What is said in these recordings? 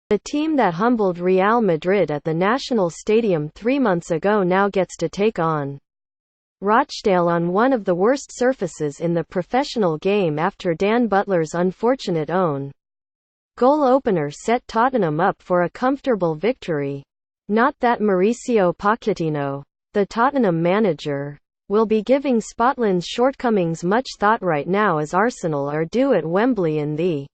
The team that humbled Real Madrid at the National Stadium 3 months ago now gets to take on Rochdale on one of the worst surfaces in the professional game after Dan Butler's unfortunate own goal opener set Tottenham up for a comfortable victory. Not that Mauricio Pochettino, the Tottenham manager, will be giving Scotland's shortcomings much thought right now, as Arsenal are due at Wembley in the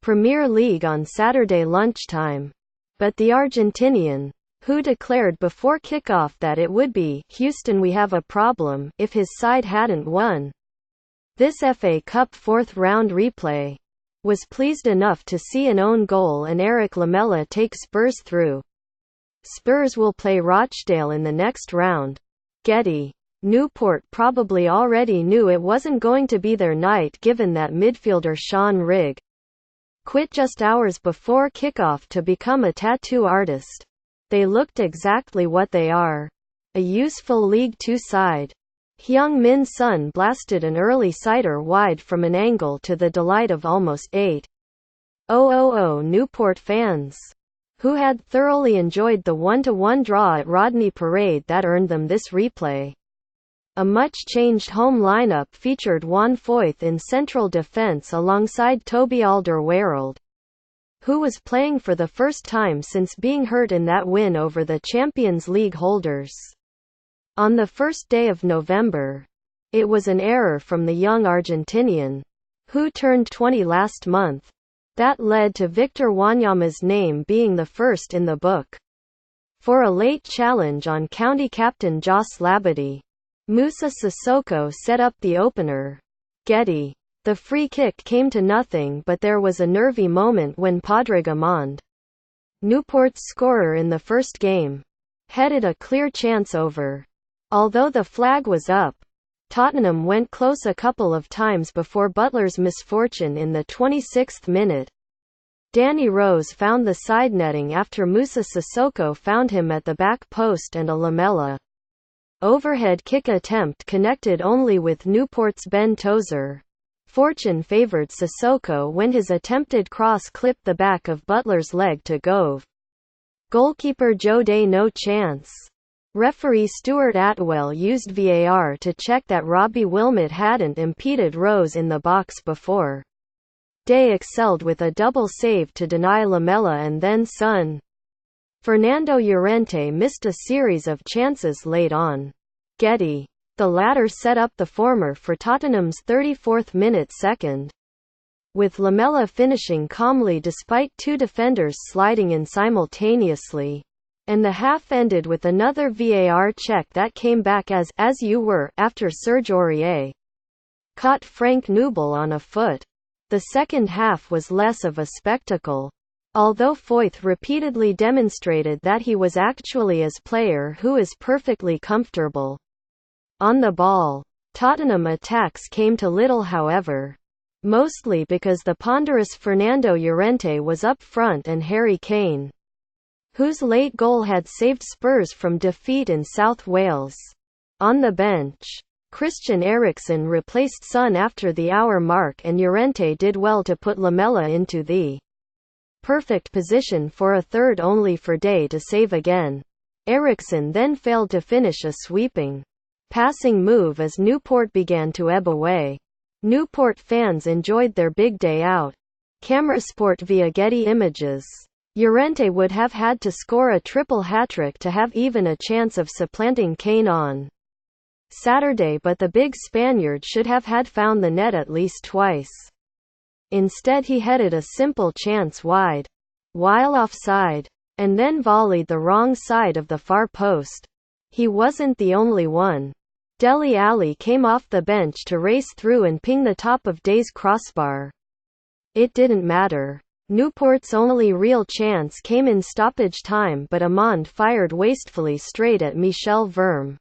Premier League on Saturday lunchtime. But the Argentinian, who declared before kickoff that it would be "Houston, we have a problem" if his side hadn't won this FA Cup fourth-round replay, was pleased enough to see an own goal and Eric Lamela take Spurs through. Spurs will play Rochdale in the next round. Getty. Newport probably already knew it wasn't going to be their night, given that midfielder Sean Rigg quit just hours before kickoff to become a tattoo artist. They looked exactly what they are, a useful League Two side. Heung-min Son blasted an early sighter wide from an angle to the delight of almost 8,000 Newport fans, who had thoroughly enjoyed the 1-1 draw at Rodney Parade that earned them this replay. A much-changed home lineup featured Juan Foyth in central defence alongside Toby Alderweireld, who was playing for the first time since being hurt in that win over the Champions League holders on the first day of November. It was an error from the young Argentinian, who turned 20 last month, that led to Victor Wanyama's name being the first in the book for a late challenge on county captain Joss Labadie. Moussa Sissoko set up the opener. Getty. The free kick came to nothing, but there was a nervy moment when Padraig Amand, Newport's scorer in the first game, headed a clear chance over. Although the flag was up, Tottenham went close a couple of times before Butler's misfortune in the 26th minute. Danny Rose found the side netting after Moussa Sissoko found him at the back post, and a Lamela overhead kick attempt connected only with Newport's Ben Tozer. Fortune favoured Sissoko when his attempted cross clipped the back of Butler's leg to Gove. Goalkeeper Joe Day no chance. Referee Stuart Atwell used VAR to check that Robbie Wilmot hadn't impeded Rose in the box before. Day excelled with a double save to deny Lamela and then Son. Fernando Llorente missed a series of chances late on. Getty. The latter set up the former for Tottenham's 34th minute second, with Lamela finishing calmly despite two defenders sliding in simultaneously, and the half ended with another VAR check that came back as you were after Serge Aurier caught Frank Noubel on a foot. The second half was less of a spectacle, although Foyth repeatedly demonstrated that he was actually a player who is perfectly comfortable on the ball. Tottenham attacks came to little, however, mostly because the ponderous Fernando Llorente was up front and Harry Kane, whose late goal had saved Spurs from defeat in South Wales, on the bench. Christian Eriksen replaced Son after the hour mark, and Llorente did well to put Lamela into the perfect position for a third, only for Day to save again. Eriksen then failed to finish a sweeping passing move as Newport began to ebb away. Newport fans enjoyed their big day out. Camerasport via Getty Images. Llorente would have had to score a triple hat-trick to have even a chance of supplanting Kane on Saturday, but the big Spaniard should have had found the net at least twice. Instead he headed a simple chance wide, while offside, and then volleyed the wrong side of the far post. He wasn't the only one. Dele Alli came off the bench to race through and ping the top of Day's crossbar. It didn't matter. Newport's only real chance came in stoppage time, but Amand fired wastefully straight at Michel Verme.